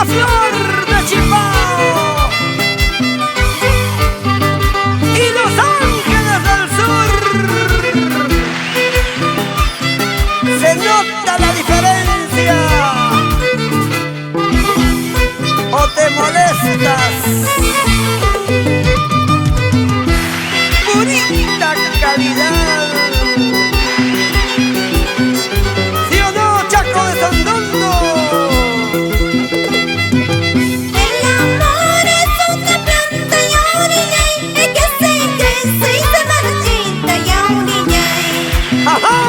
flor de Chipao y Los Ángeles del Sur. Se nota la diferencia. ¿O te molestas? Purita calidad. ¿Sí o no, Chaco de Sandondo? El amor es una planta, Yaulillay, que se crece y se marchita, Yaulillay. ¡Ajá!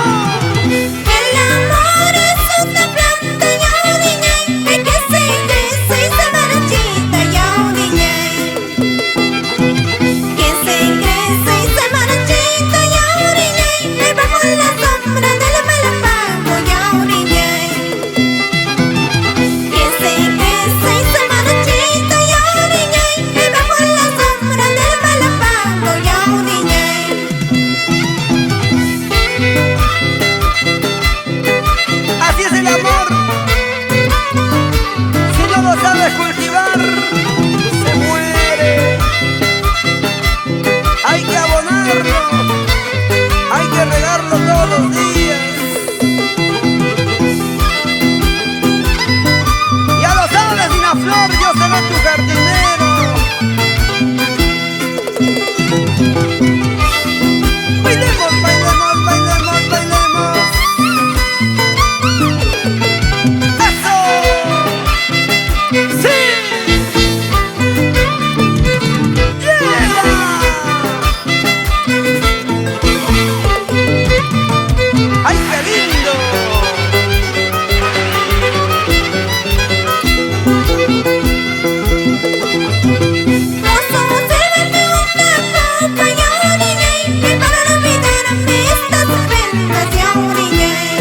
El amor es una planta, Yaulillay, que se crece y se marchita, Yaulillay. Que se crece y se marchita, Yaulillay, bajo la sombra de la malapago, Yaulillay. Que se crece y se marchita, Yaulillay, bajo la sombra de la malapago, Yaulillay. Así es el amor. Si no lo sabes cultivar, se muere. Hay que abonarlo, hay que regarlo todos los días. Ya lo sabes, Dina Flor, yo seré tu jardinero. Bailemos, bailemos, bailemos, bailemos. ¡Eso! ¡Sí! ¡Yeah! ¡Ay, qué lindo! No somos servirme una copa, Yaulillay, para olvidarme estas penas, Yaulillay.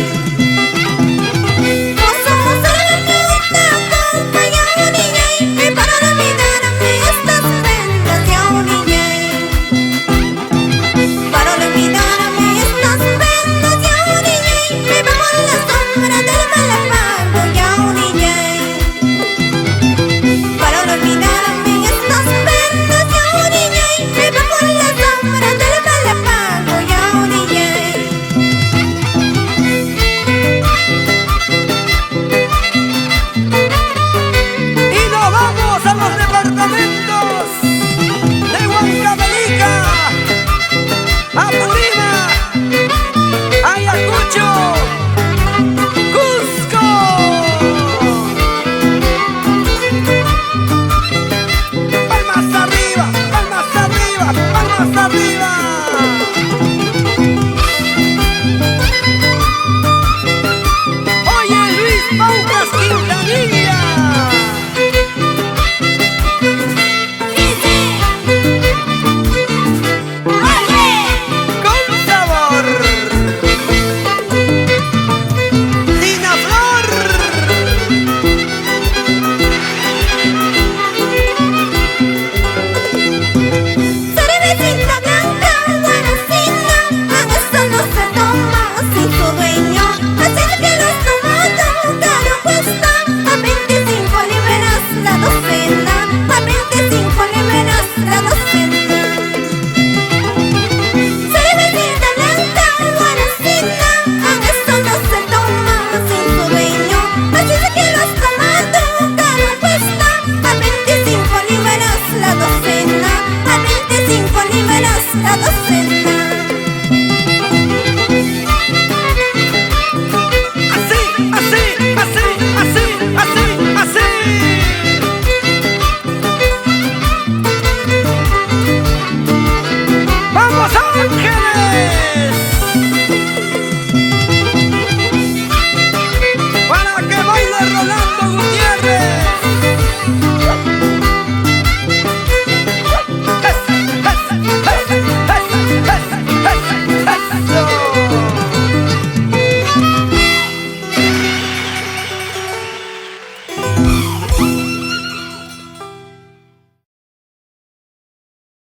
No somos servirme una copa, Yaulillay, para olvidarme estas penas, Yaulillay. Para olvidarme estas penas, Yaulillay, bajo la sombra del malapago, Yaulillay. Para olvidarme estas penas, Yaulillay, bajo la sombra del malapago, Yaulillay. Y nos vamos a los